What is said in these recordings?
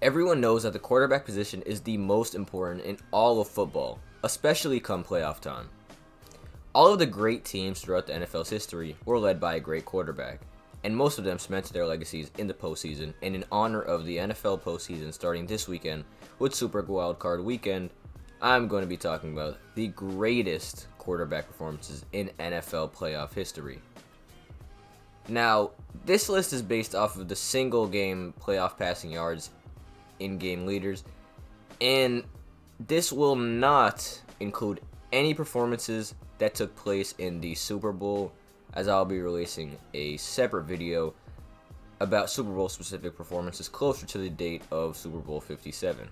Everyone knows that the quarterback position is the most important in all of football, especially come playoff time. All of the great teams throughout the NFL's history were led by a great quarterback, and most of them cemented their legacies in the postseason. And in honor of the NFL postseason starting this weekend with Super Wildcard Weekend, I'm going to be talking about the greatest quarterback performances in NFL playoff history. Now, this list is based off of the single game playoff passing yards in game leaders, and this will not include any performances that took place in the Super Bowl, as I'll be releasing a separate video about Super Bowl specific performances closer to the date of Super Bowl 57.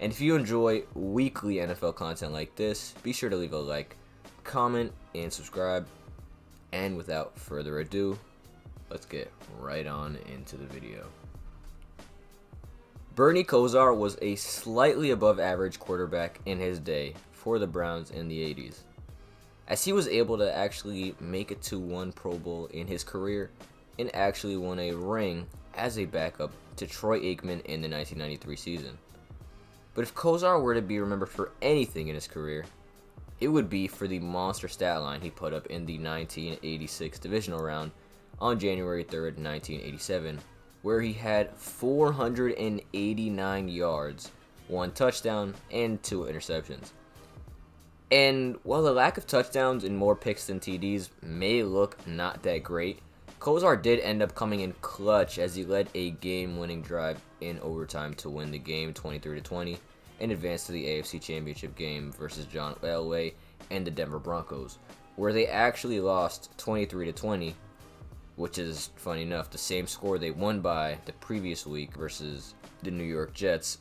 And if you enjoy weekly NFL content like this, be sure to leave a like, comment, and subscribe. And without further ado, let's get right on into the video. Bernie Kosar was a slightly above average quarterback in his day for the Browns in the 80s, as he was able to actually make it to one Pro Bowl in his career and actually won a ring as a backup to Troy Aikman in the 1993 season. But if Kosar were to be remembered for anything in his career, it would be for the monster stat line he put up in the 1986 divisional round on January 3rd, 1987, where he had 489 yards, 1 touchdown, and 2 interceptions. And while the lack of touchdowns and more picks than TDs may look not that great, Kosar did end up coming in clutch as he led a game-winning drive in overtime to win the game 23-20 and advance to the AFC Championship game versus John Elway and the Denver Broncos, where they actually lost 23-20, which is, funny enough, the same score they won by the previous week versus the New York Jets.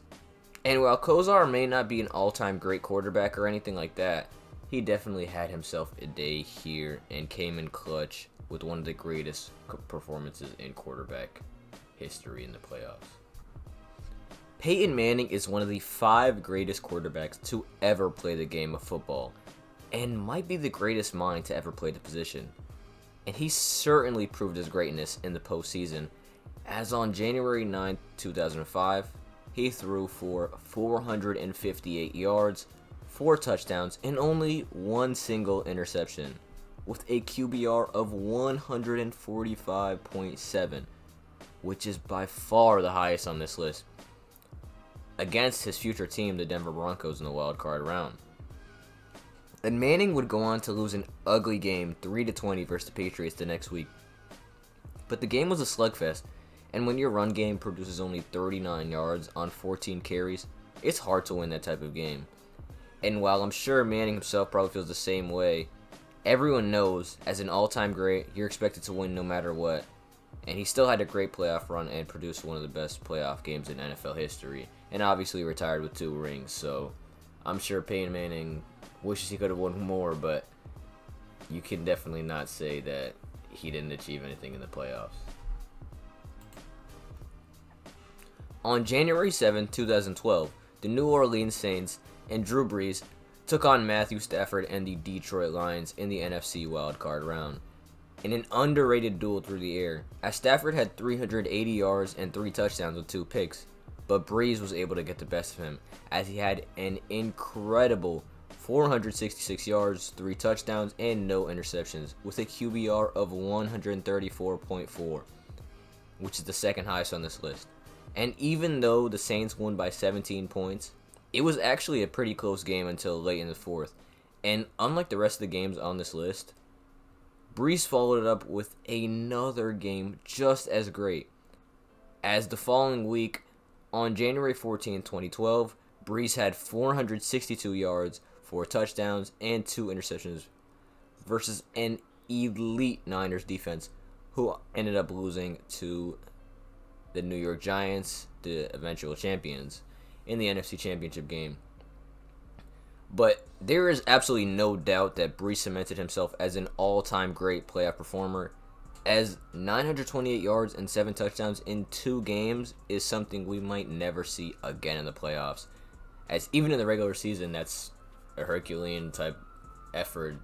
And while Kosar may not be an all-time great quarterback or anything like that, he definitely had himself a day here and came in clutch with one of the greatest performances in quarterback history in the playoffs. Peyton Manning is one of the 5 greatest quarterbacks to ever play the game of football, and might be the greatest mind to ever play the position. And he certainly proved his greatness in the postseason, as on January 9, 2005, he threw for 458 yards, 4 touchdowns, and only 1 single interception, with a QBR of 145.7, which is by far the highest on this list, against his future team, the Denver Broncos, in the wild card round. And Manning would go on to lose an ugly game 3-20 versus the Patriots the next week. But the game was a slugfest, and when your run game produces only 39 yards on 14 carries, it's hard to win that type of game. And while I'm sure Manning himself probably feels the same way, everyone knows as an all-time great, you're expected to win no matter what. And he still had a great playoff run and produced one of the best playoff games in NFL history. And obviously retired with 2 rings, so I'm sure Peyton Manning wishes he could have won more, but you can definitely not say that he didn't achieve anything in the playoffs. On January 7, 2012, the New Orleans Saints and Drew Brees took on Matthew Stafford and the Detroit Lions in the NFC wildcard round in an underrated duel through the air, as Stafford had 380 yards and 3 touchdowns with 2 picks, but Brees was able to get the best of him as he had an incredible 466 yards, 3 touchdowns, and no interceptions, with a QBR of 134.4, which is the second highest on this list. And even though the Saints won by 17 points, it was actually a pretty close game until late in the fourth. And unlike the rest of the games on this list, Brees followed it up with another game just as great, as the following week, on January 14, 2012, Brees had 462 yards, 4 touchdowns, and 2 interceptions versus an elite Niners defense who ended up losing to the New York Giants, the eventual champions, in the NFC Championship game. But there is absolutely no doubt that Brees cemented himself as an all-time great playoff performer, as 928 yards and 7 touchdowns in 2 games is something we might never see again in the playoffs. As even in the regular season, that's a Herculean type effort,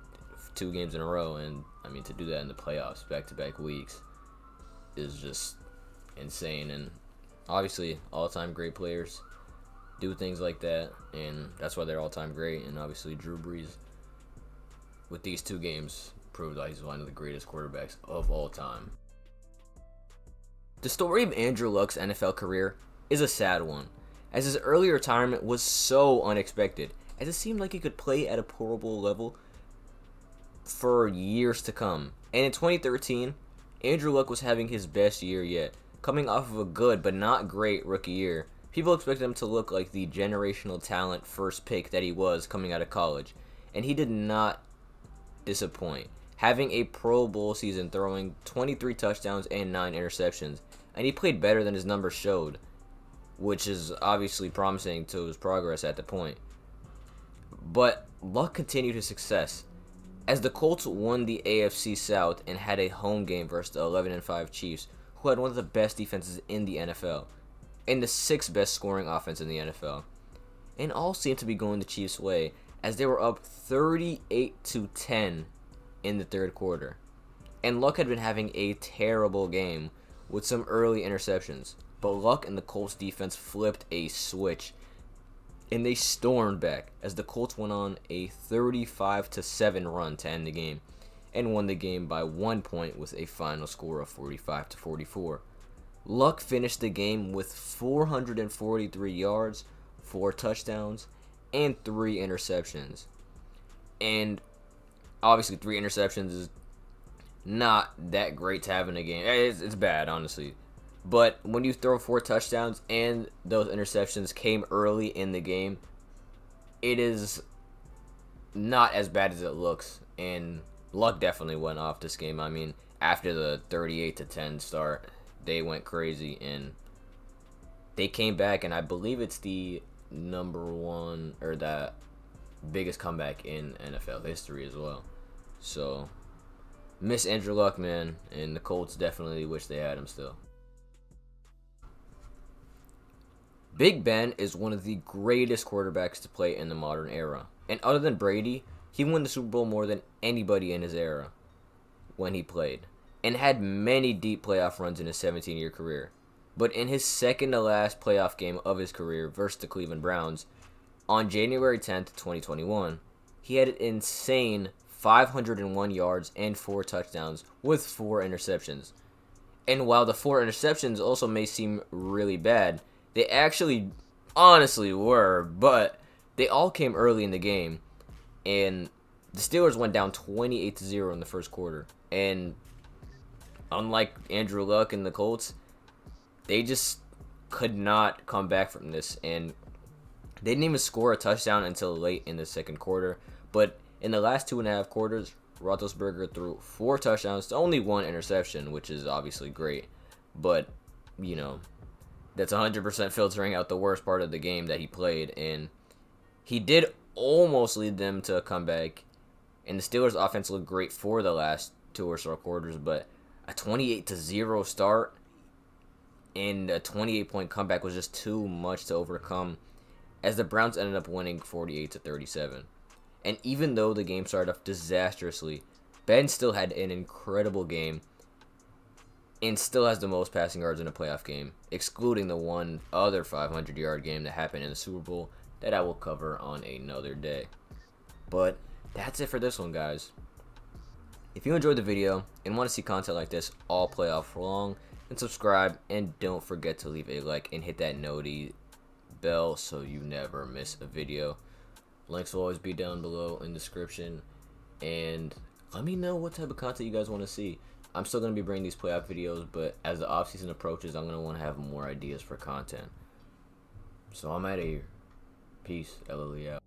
2 games in a row, and I mean, to do that in the playoffs back-to-back weeks is just insane. And Obviously, all-time great players do things like that, and that's why they're all-time great. And obviously, Drew Brees, with these 2 games, proved that he's one of the greatest quarterbacks of all time. The story of Andrew Luck's NFL career is a sad one, as his early retirement was so unexpected, as it seemed like he could play at a Pro Bowl level for years to come. And in 2013, Andrew Luck was having his best year yet, coming off of a good but not great rookie year. People expected him to look like the generational talent first pick that he was coming out of college, and he did not disappoint, having a Pro Bowl season, throwing 23 touchdowns and 9 interceptions, and he played better than his numbers showed, which is obviously promising to his progress at the point. But Luck continued his success, as the Colts won the AFC South and had a home game versus the 11-5 Chiefs, who had one of the best defenses in the NFL, and the 6th best scoring offense in the NFL. And all seemed to be going the Chiefs' way, as they were up 38-10 in the 3rd quarter. And Luck had been having a terrible game with some early interceptions, but Luck and the Colts defense flipped a switch, and they stormed back as the Colts went on a 35-7 run to end the game, and won the game by 1 point with a final score of 45-44. Luck finished the game with 443 yards, 4 touchdowns, and 3 interceptions. And obviously 3 interceptions is not that great to have in a game. It's bad, honestly. But when you throw 4 touchdowns and those interceptions came early in the game, it is not as bad as it looks. And Luck definitely went off this game. I mean, after the 38-10 start, they went crazy and they came back, and I believe it's the #1 or that biggest comeback in NFL history as well. So, miss Andrew Luck, man, and the Colts definitely wish they had him still. Big Ben is one of the greatest quarterbacks to play in the modern era. And other than Brady, he won the Super Bowl more than anybody in his era when he played, and had many deep playoff runs in his 17-year career. But in his second-to-last playoff game of his career versus the Cleveland Browns, on January 10th, 2021, he had an insane 501 yards and 4 touchdowns with 4 interceptions. And while the 4 interceptions also may seem really bad, they actually honestly were, but they all came early in the game. And the Steelers went down 28-0 in the 1st quarter. And unlike Andrew Luck and the Colts, they just could not come back from this. And they didn't even score a touchdown until late in the 2nd quarter. But in the last 2.5 quarters, Roethlisberger threw 4 touchdowns to only 1 interception, which is obviously great. But, you know, that's 100% filtering out the worst part of the game that he played. And he did almost lead them to a comeback. And the Steelers' offense looked great for the last 2 or so quarters. But a 28-0 start and a 28-point comeback was just too much to overcome, as the Browns ended up winning 48-37. And even though the game started off disastrously, Ben still had an incredible game and still has the most passing yards in a playoff game, excluding the one other 500-yard game that happened in the Super Bowl that I will cover on another day. But that's it for this one, guys. If you enjoyed the video and want to see content like this all playoff long, then subscribe, and don't forget to leave a like and hit that noti bell so you never miss a video. Links will always be down below in the description, and let me know what type of content you guys want to see. I'm still going to be bringing these playoff videos, but as the offseason approaches, I'm going to want to have more ideas for content. So I'm out of here. Peace. LLE out.